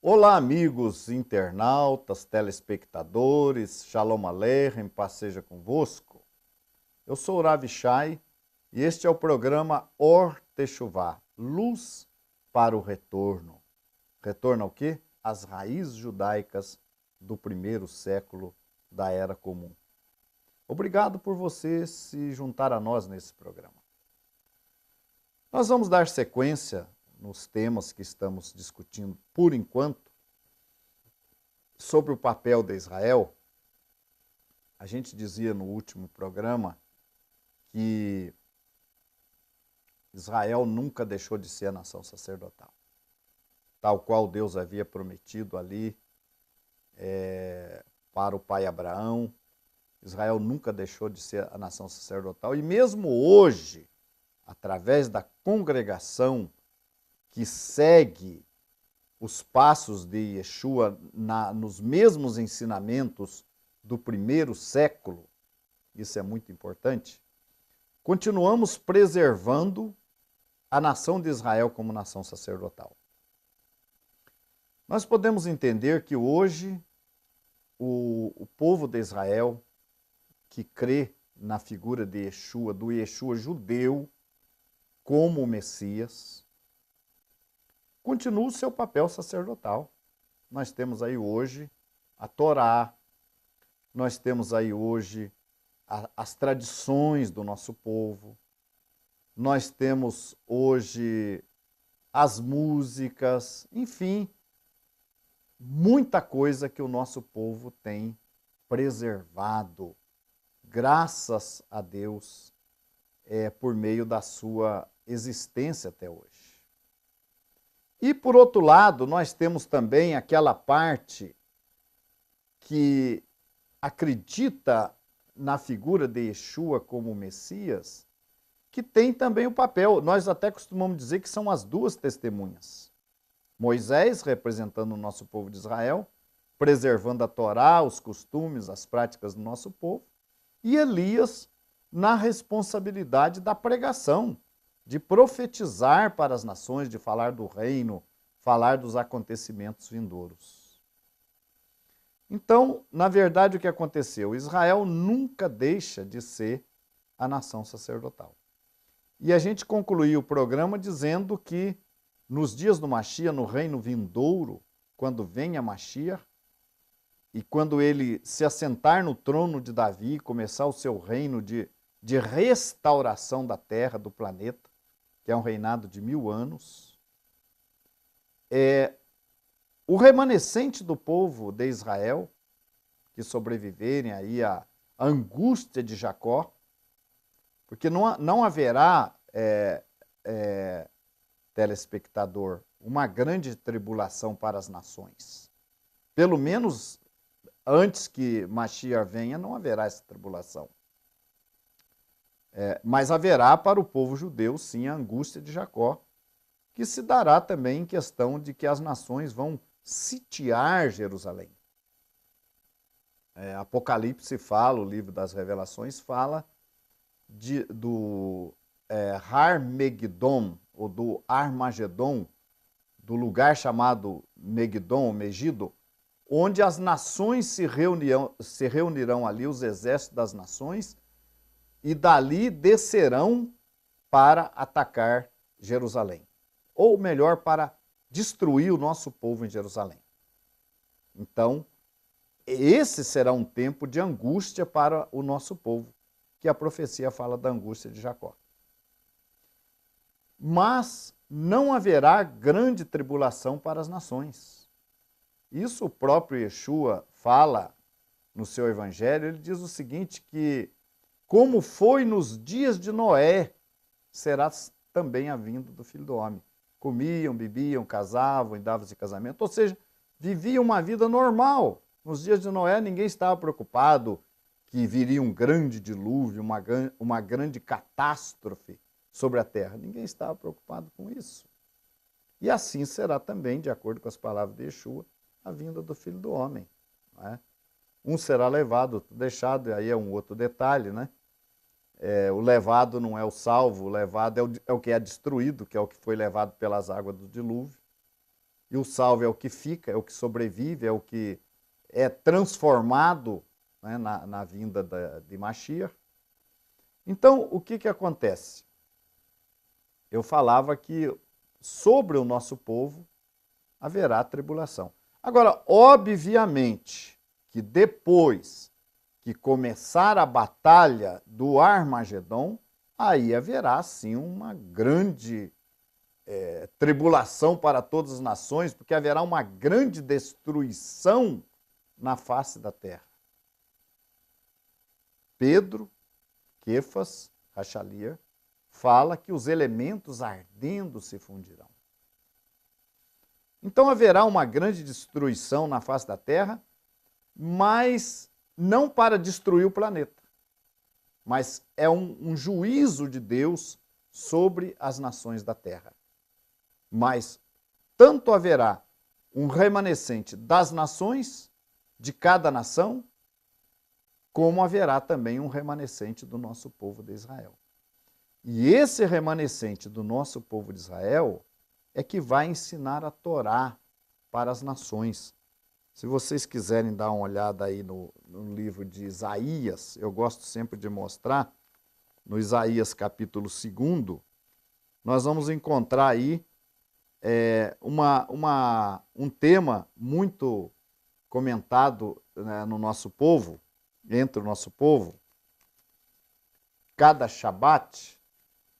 Olá, amigos internautas, telespectadores, Shalom Aleichem, paz seja convosco. Eu sou o Rav Shai e este é o programa Or Teshuvah, Luz para o Retorno. Retorno ao quê? Às raízes judaicas do primeiro século da Era Comum. Obrigado por você se juntar a nós nesse programa. Nós vamos dar sequência nos temas que estamos discutindo por enquanto, sobre o papel de Israel. A gente dizia no último programa que Israel nunca deixou de ser a nação sacerdotal, tal qual Deus havia prometido ali para o pai Abraão. Israel nunca deixou de ser a nação sacerdotal e mesmo hoje, através da congregação que segue os passos de Yeshua nos mesmos ensinamentos do primeiro século, isso é muito importante, continuamos preservando a nação de Israel como nação sacerdotal. Nós podemos entender que hoje o povo de Israel, que crê na figura de Yeshua, do Yeshua judeu, como o Messias, continua o seu papel sacerdotal. Nós temos aí hoje a Torá, nós temos aí hoje as tradições do nosso povo, nós temos hoje as músicas, enfim, muita coisa que o nosso povo tem preservado, graças a Deus, por meio da sua existência até hoje. E, por outro lado, nós temos também aquela parte que acredita na figura de Yeshua como Messias, que tem também o papel, nós até costumamos dizer que são as duas testemunhas. Moisés, representando o nosso povo de Israel, preservando a Torá, os costumes, as práticas do nosso povo, e Elias na responsabilidade da pregação, de profetizar para as nações, de falar do reino, falar dos acontecimentos vindouros. Então, na verdade, o que aconteceu? Israel nunca deixa de ser a nação sacerdotal. E a gente concluiu o programa dizendo que nos dias do Mashiach, no reino vindouro, quando vem a Mashiach, e quando ele se assentar no trono de Davi e começar o seu reino de restauração da terra, do planeta, que é um reinado de 1000 anos, o remanescente do povo de Israel, que sobreviverem aí à angústia de Jacó, porque não haverá, telespectador, uma grande tribulação para as nações. Pelo menos antes que Mashiach venha, não haverá essa tribulação. Mas haverá para o povo judeu, sim, a angústia de Jacó, que se dará também em questão de que as nações vão sitiar Jerusalém. Apocalipse fala, o livro das Revelações fala do Har-Megidon, ou do Armagedon, do lugar chamado Megidon, ou Megido, onde as nações se reunirão ali, os exércitos das nações, e dali descerão para atacar Jerusalém. Ou melhor, para destruir o nosso povo em Jerusalém. Então, esse será um tempo de angústia para o nosso povo, que a profecia fala da angústia de Jacó. Mas não haverá grande tribulação para as nações. Isso o próprio Yeshua fala no seu evangelho. Ele diz o seguinte, que como foi nos dias de Noé, será também a vinda do Filho do Homem. Comiam, bebiam, casavam, davam-se casamento, ou seja, viviam uma vida normal. Nos dias de Noé ninguém estava preocupado que viria um grande dilúvio, uma grande catástrofe sobre a terra. Ninguém estava preocupado com isso. E assim será também, de acordo com as palavras de Yeshua, a vinda do Filho do Homem. Não é? Um será levado, outro deixado, e aí é um outro detalhe, né? O levado não é o salvo, o levado é o que é destruído, que é o que foi levado pelas águas do dilúvio. e o salvo é o que fica, é o que sobrevive, é o que é transformado, né, na vinda de Mashiach. Então, o que acontece? Eu falava que sobre o nosso povo haverá tribulação. Agora, obviamente, que depois que começar a batalha do Armagedon, aí haverá sim uma grande tribulação para todas as nações, porque haverá uma grande destruição na face da terra. Pedro, Quefas, Rachalia, fala que os elementos ardendo se fundirão. Então haverá uma grande destruição na face da terra, mas não para destruir o planeta, mas é um juízo de Deus sobre as nações da terra. Mas tanto haverá um remanescente das nações, de cada nação, como haverá também um remanescente do nosso povo de Israel. E esse remanescente do nosso povo de Israel é que vai ensinar a Torá para as nações. Se vocês quiserem dar uma olhada aí no livro de Isaías, eu gosto sempre de mostrar, no Isaías capítulo 2, nós vamos encontrar aí um tema muito comentado, né, no nosso povo, entre o nosso povo. Cada Shabat,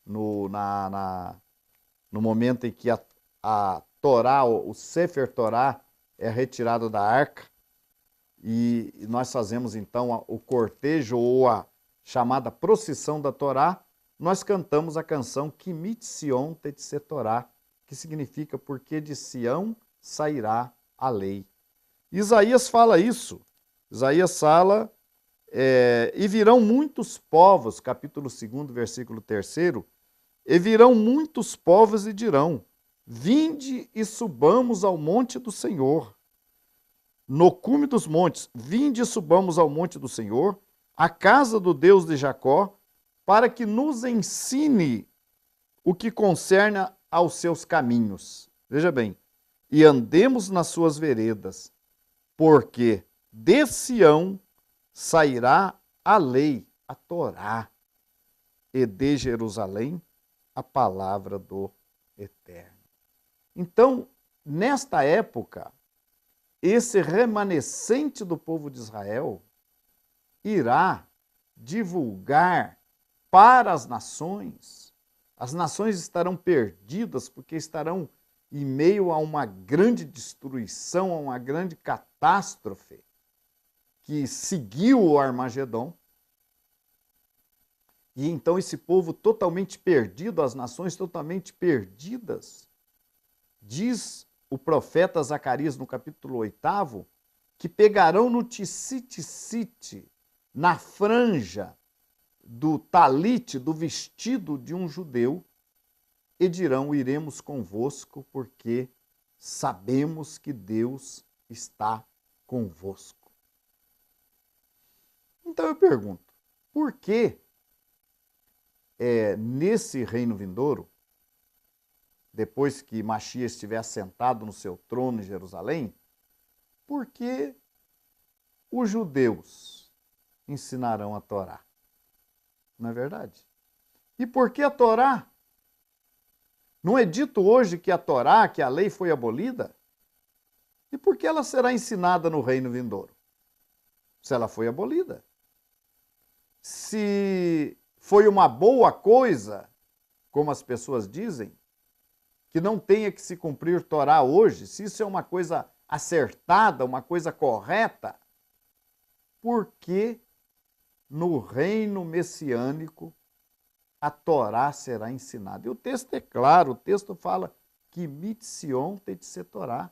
no momento em que a Torá, o Sefer Torá, é retirado da arca, e nós fazemos então o cortejo ou a chamada procissão da Torá, nós cantamos a canção Kimit Sion Tetse Torá, que significa porque de Sião sairá a lei. Isaías fala isso. Isaías fala, e virão muitos povos, capítulo 2, versículo 3, e virão muitos povos e dirão, vinde e subamos ao monte do Senhor. No cume dos montes, vinde e subamos ao monte do Senhor, à casa do Deus de Jacó, para que nos ensine o que concerne aos seus caminhos. Veja bem, e andemos nas suas veredas, porque de Sião sairá a lei, a Torá, e de Jerusalém a palavra do Eterno. Então, nesta época, esse remanescente do povo de Israel irá divulgar para as nações. As nações estarão perdidas porque estarão em meio a uma grande destruição, a uma grande catástrofe que seguiu o Armagedon. E então esse povo totalmente perdido, as nações totalmente perdidas, diz o profeta Zacarias no capítulo 8, que pegarão no tissite, na franja do talite, do vestido de um judeu, e dirão, iremos convosco, porque sabemos que Deus está convosco. Então eu pergunto, por que nesse reino vindouro, depois que Mashiach estiver assentado no seu trono em Jerusalém, por que os judeus ensinarão a Torá? Não é verdade? E por que a Torá? Não é dito hoje que a Torá, que a lei foi abolida? E por que ela será ensinada no reino vindouro? Se ela foi abolida. Se foi uma boa coisa, como as pessoas dizem, que não tenha que se cumprir Torá hoje, se isso é uma coisa acertada, uma coisa correta, por que no reino messiânico a Torá será ensinada? E o texto é claro, o texto fala que mit Sion tetse Torá,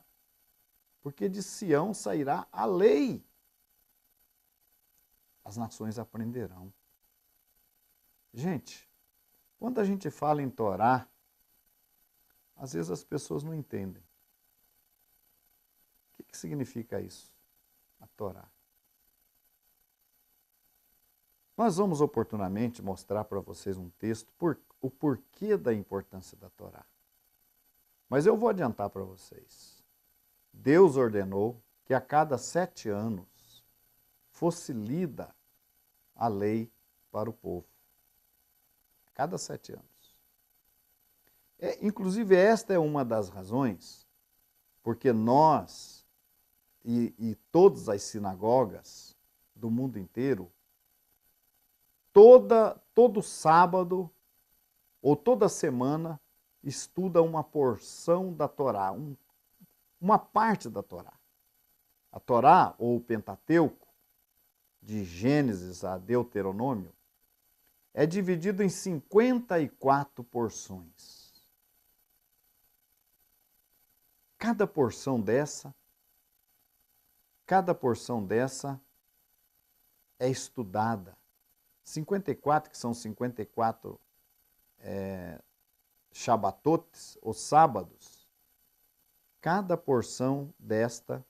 porque de Sião sairá a lei. As nações aprenderão. Gente, quando a gente fala em Torá, às vezes as pessoas não entendem. O que significa isso? A Torá. Nós vamos oportunamente mostrar para vocês um texto, o porquê da importância da Torá. Mas eu vou adiantar para vocês. Deus ordenou que a cada 7 anos fosse lida a lei para o povo. A cada 7 anos. Inclusive, esta é uma das razões porque nós e todas as sinagogas do mundo inteiro, todo sábado ou toda semana, estuda uma porção da Torá, uma parte da Torá. A Torá, ou o Pentateuco, de Gênesis a Deuteronômio, é dividido em 54 porções. Cada porção dessa é estudada. 54, que são 54 Shabatotes, ou sábados, cada porção desta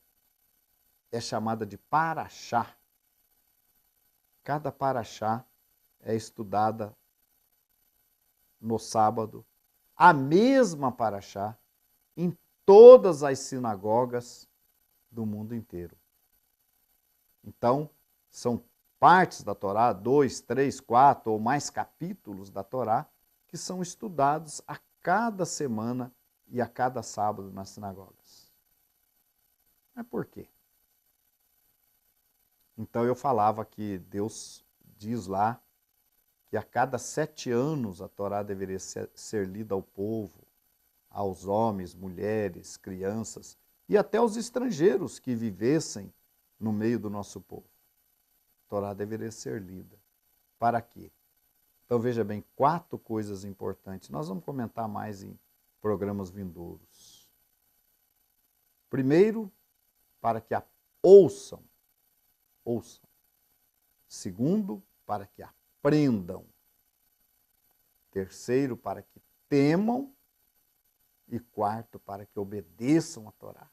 é chamada de Parashá. Cada Parashá é estudada no sábado. A mesma Parashá em todas as sinagogas do mundo inteiro. Então, são partes da Torá, 2, 3, 4 ou mais capítulos da Torá, que são estudados a cada semana e a cada sábado nas sinagogas. Mas por quê? Então eu falava que Deus diz lá que a cada 7 anos a Torá deveria ser lida ao povo, aos homens, mulheres, crianças e até aos estrangeiros que vivessem no meio do nosso povo. A Torá deveria ser lida. Para quê? Então veja bem, 4 coisas importantes. Nós vamos comentar mais em programas vindouros. Primeiro, para que ouçam. Segundo, para que aprendam. Terceiro, para que temam. E quarto, para que obedeçam a Torá.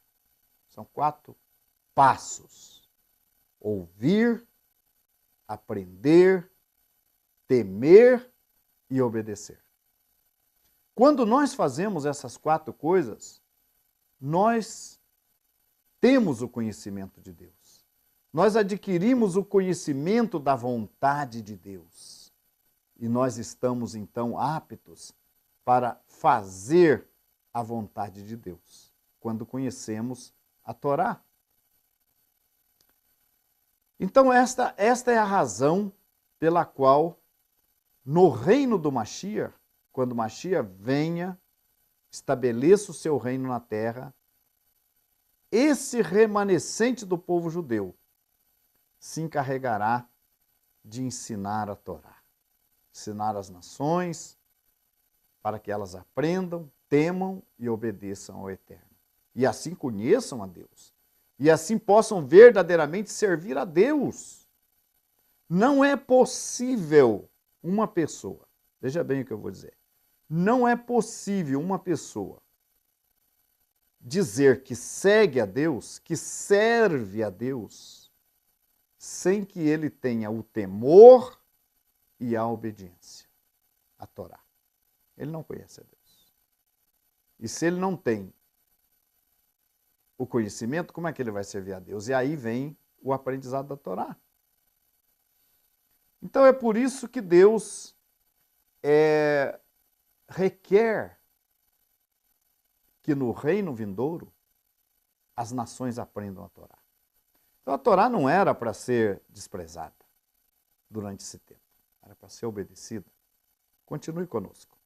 São 4 passos. Ouvir, aprender, temer e obedecer. Quando nós fazemos essas 4 coisas, nós temos o conhecimento de Deus. Nós adquirimos o conhecimento da vontade de Deus. E nós estamos, então, aptos para fazer a vontade de Deus, quando conhecemos a Torá. Então, esta é a razão pela qual, no reino do Mashiach, quando Mashiach venha, estabeleça o seu reino na terra, esse remanescente do povo judeu se encarregará de ensinar a Torá, ensinar as nações, para que elas aprendam, temam e obedeçam ao Eterno. E assim conheçam a Deus. E assim possam verdadeiramente servir a Deus. Não é possível uma pessoa, veja bem o que eu vou dizer, não é possível uma pessoa dizer que segue a Deus, que serve a Deus, sem que ele tenha o temor e a obediência à Torá. Ele não conhece a Deus. E se ele não tem o conhecimento, como é que ele vai servir a Deus? E aí vem o aprendizado da Torá. Então é por isso que Deus requer que no reino vindouro as nações aprendam a Torá. Então a Torá não era para ser desprezada durante esse tempo, era para ser obedecida. Continue conosco.